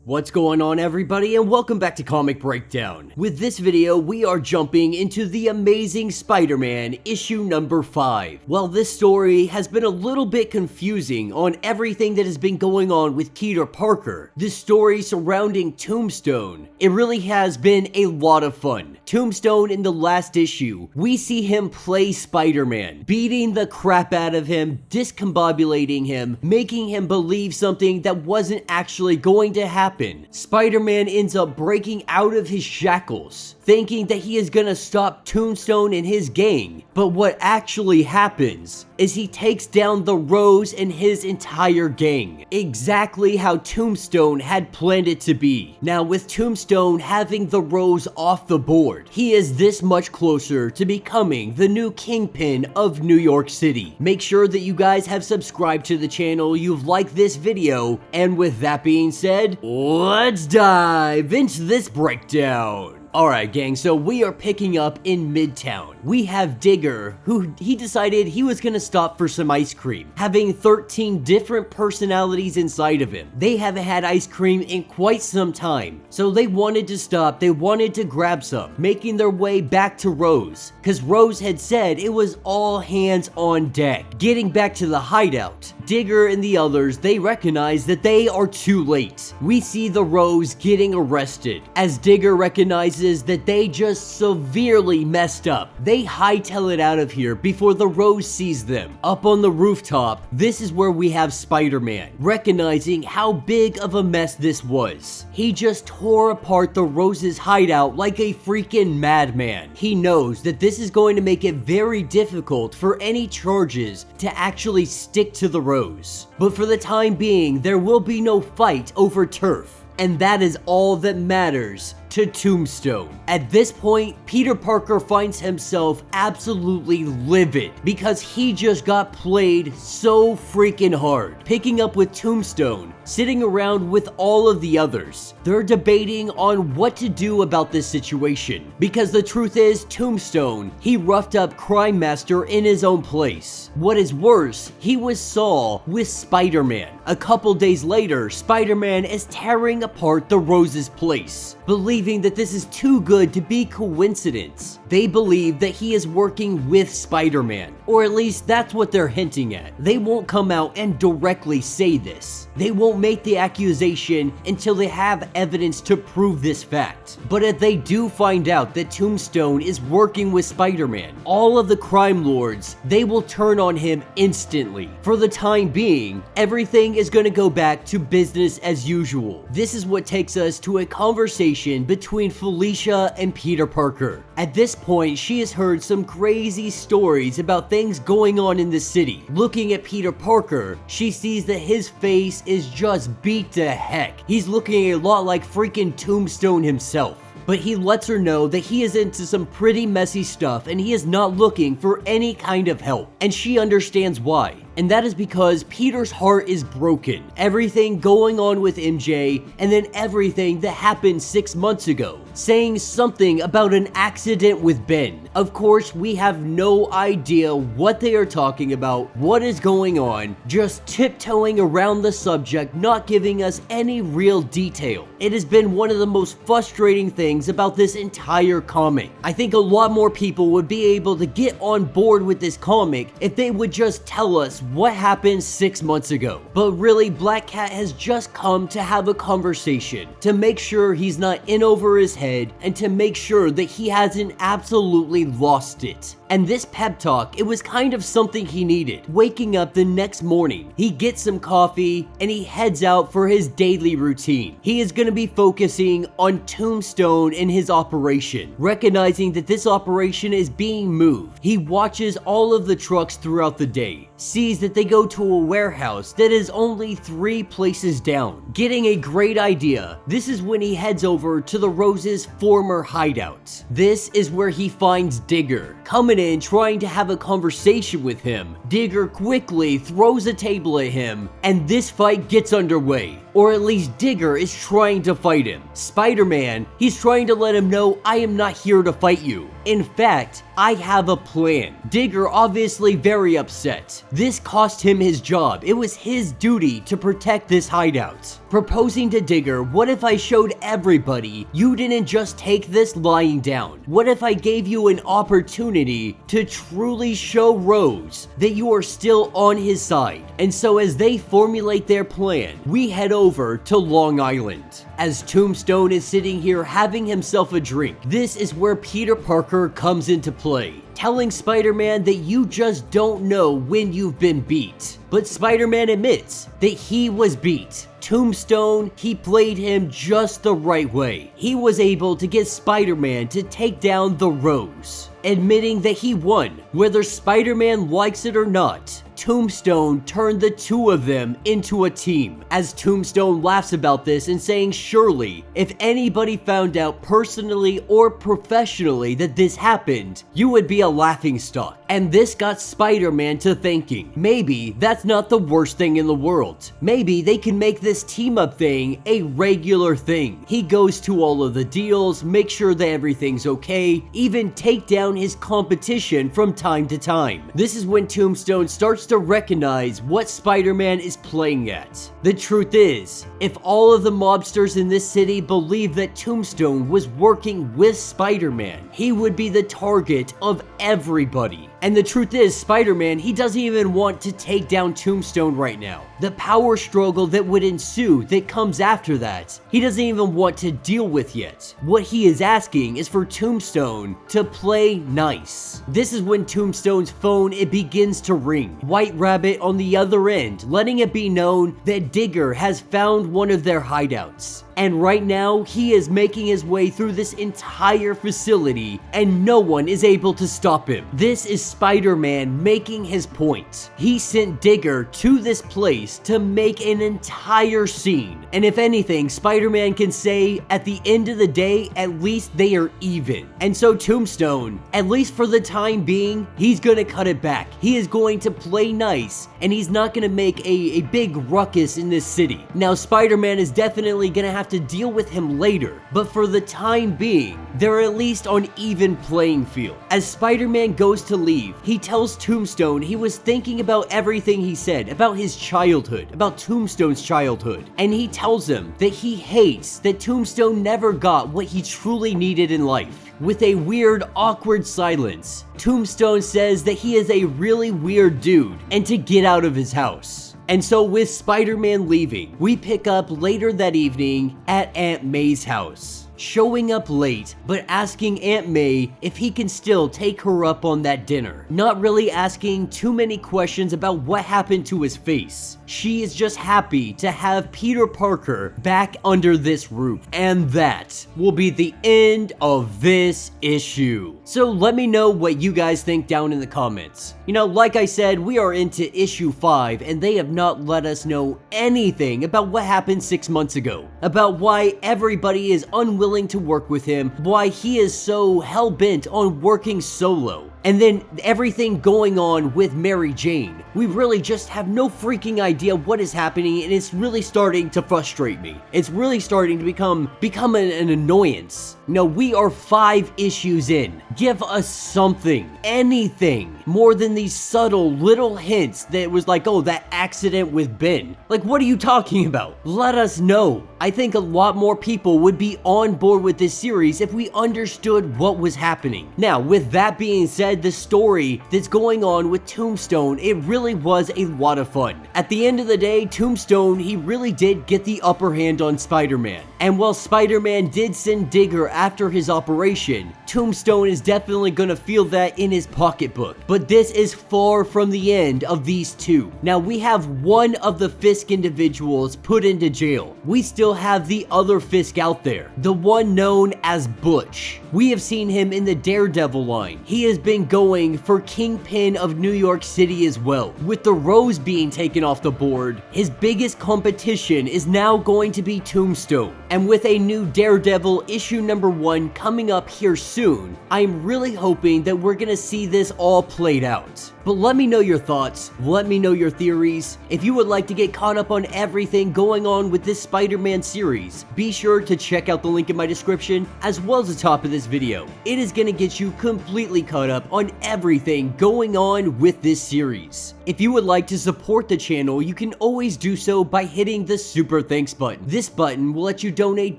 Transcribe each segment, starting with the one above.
What's going on, everybody, and welcome back to Comic Breakdown. With this video, we are jumping into the Amazing Spider-Man issue number 5. While this story has been a little bit confusing on everything that has been going on with Peter Parker, the story surrounding Tombstone, it really has been a lot of fun. Tombstone, in the last issue, we see him play Spider-Man, beating the crap out of him, discombobulating him, making him believe something that wasn't actually going to happen. Spider-Man ends up breaking out of his shackles, thinking that he is gonna stop Tombstone and his gang. But what actually happens is he takes down the Rose and his entire gang, exactly how Tombstone had planned it to be. Now, with Tombstone having the Rose off the board, he is this much closer to becoming the new kingpin of New York City. Make sure that you guys have subscribed to the channel, you've liked this video, and with that being said, let's dive into this breakdown. Alright gang, so we are picking up in Midtown. We have Digger, who he decided he was gonna stop for some ice cream, having 13 different personalities inside of him. They haven't had ice cream in quite some time, so they wanted to stop, they wanted to grab some, making their way back to Rose, cause Rose had said it was all hands on deck. Getting back to the hideout, Digger and the others, they recognize that they are too late. We see the Rose getting arrested, as Digger recognizes that they just severely messed up. They hightail it out of here before the Rose sees them. Up on the rooftop, this is where we have Spider-Man, recognizing how big of a mess this was. He just tore apart the Rose's hideout like a freaking madman. He knows that this is going to make it very difficult for any charges to actually stick to the Rose. But for the time being, there will be no fight over turf. And that is all that matters to Tombstone. At this point, Peter Parker finds himself absolutely livid because he just got played so freaking hard. Picking up with Tombstone, sitting around with all of the others. They're debating on what to do about this situation because the truth is, Tombstone, he roughed up Crime Master in his own place. What is worse, he was Saul with Spider-Man. A couple days later, Spider-Man is tearing apart the Rose's place, believing that this is too good to be coincidence. They believe that he is working with Spider-Man, or at least that's what they're hinting at. They won't come out and directly say this. They won't make the accusation until they have evidence to prove this fact. But if they do find out that Tombstone is working with Spider-Man, all of the crime lords, they will turn on him instantly. For the time being, everything is going to go back to business as usual. This is what takes us to a conversation between Felicia and Peter Parker. At this point, she has heard some crazy stories about things going on in the city. Looking at Peter Parker, she sees that his face is just beat to heck. He's looking a lot like freaking Tombstone himself. But he lets her know that he is into some pretty messy stuff and he is not looking for any kind of help. And she understands why. And that is because Peter's heart is broken. Everything going on with MJ, and then everything that happened 6 months ago. Saying something about an accident with Ben. Of course, we have no idea what they are talking about, what is going on, just tiptoeing around the subject, not giving us any real detail. It has been one of the most frustrating things about this entire comic. I think a lot more people would be able to get on board with this comic if they would just tell us what happened 6 months ago. But really, Black Cat has just come to have a conversation, to make sure he's not in over his head, and to make sure that he hasn't absolutely lost it. And this pep talk, it was kind of something he needed. Waking up the next morning, he gets some coffee, and he heads out for his daily routine. He is going to be focusing on Tombstone and his operation, recognizing that this operation is being moved. He watches all of the trucks throughout the day, sees that they go to a warehouse that is only 3 places down. Getting a great idea, this is when he heads over to the Rose's former hideout. This is where he finds Digger, coming in trying to have a conversation with him. Digger quickly throws a table at him, and this fight gets underway. or at least Digger is trying to fight him. Spider-Man, he's trying to let him know, I am not here to fight you. In fact, I have a plan. Digger obviously very upset. This cost him his job. It was his duty to protect this hideout. Proposing to Digger, what if I showed everybody you didn't just take this lying down? What if I gave you an opportunity to truly show Rose that you are still on his side? And so as they formulate their plan, we head over to Long Island. As Tombstone is sitting here having himself a drink, this is where Peter Parker comes into play, telling Spider-Man that you just don't know when you've been beat. But Spider-Man admits that he was beat. Tombstone, he played him just the right way. He was able to get Spider-Man to take down the Rose, admitting that he won. Whether Spider-Man likes it or not, Tombstone turned the two of them into a team. As Tombstone laughs about this and saying, surely, if anybody found out personally or professionally that this happened, you would be a laughingstock. And this got Spider-Man to thinking, maybe that's not the worst thing in the world. Maybe they can make this team-up thing a regular thing. He goes to all of the deals, make sure that everything's okay, even take down his competition from time to time. This is when Tombstone starts to recognize what Spider-Man is playing at. The truth is, if all of the mobsters in this city believed that Tombstone was working with Spider-Man, he would be the target of everybody. And the truth is, Spider-Man, he doesn't even want to take down Tombstone right now. The power struggle that would ensue that comes after that, he doesn't even want to deal with yet. What he is asking is for Tombstone to play nice. This is when Tombstone's phone, it begins to ring. White Rabbit on the other end, letting it be known that Digger has found one of their hideouts. And right now, he is making his way through this entire facility, and no one is able to stop him. This is Spider-Man making his point. He sent Digger to this place to make an entire scene. And if anything, Spider-Man can say, at the end of the day, at least they are even. And so Tombstone, at least for the time being, he's gonna cut it back. He is going to play nice, and he's not gonna make a big ruckus in this city. Now, Spider-Man is definitely gonna have to deal with him later, but for the time being, they're at least on even playing field. As Spider-Man goes to leave, he tells Tombstone he was thinking about everything he said, about his childhood, about Tombstone's childhood, and he tells him that he hates that Tombstone never got what he truly needed in life. With a weird, awkward silence, Tombstone says that he is a really weird dude and to get out of his house. And so with Spider-Man leaving, we pick up later that evening at Aunt May's house. Showing up late, but asking Aunt May if he can still take her up on that dinner. Not really asking too many questions about what happened to his face. She is just happy to have Peter Parker back under this roof. And that will be the end of this issue. So let me know what you guys think down in the comments. You know, like I said, we are into issue 5 and they have not let us know anything about what happened 6 months ago. About why everybody is unwilling to work with him, why he is so hell-bent on working solo. And then everything going on with Mary Jane. We really just have no freaking idea what is happening, and it's really starting to frustrate me. It's really starting to become an annoyance. No, we are 5 issues in. Give us something, anything, more than these subtle little hints that it was like, oh, that accident with Ben. Like, what are you talking about? Let us know. I think a lot more people would be on board with this series if we understood what was happening. Now, with that being said, the story that's going on with Tombstone, it really was a lot of fun. At the end of the day, Tombstone, he really did get the upper hand on Spider-Man. And while Spider-Man did send Digger after his operation, Tombstone is definitely gonna feel that in his pocketbook. But this is far from the end of these two. Now, we have one of the Fisk individuals put into jail. We still have the other Fisk out there, the one known as Butch. We have seen him in the Daredevil line. He has been going for Kingpin of New York City as well. With the Rose being taken off the board, his biggest competition is now going to be Tombstone. And with a new Daredevil issue number 1 coming up here soon, I'm really hoping that we're gonna see this all played out. But let me know your thoughts, let me know your theories. If you would like to get caught up on everything going on with this Spider-Man series, be sure to check out the link in my description as well as the top of this video. It is gonna get you completely caught up on everything going on with this series. If you would like to support the channel, you can always do so by hitting the Super Thanks button. This button will let you donate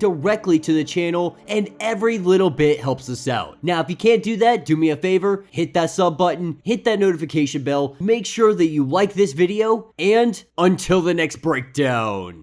directly to the channel, and every little bit helps us out. Now, if you can't do that, do me a favor, hit that sub button, hit that notification bell, make sure that you like this video, and until the next breakdown.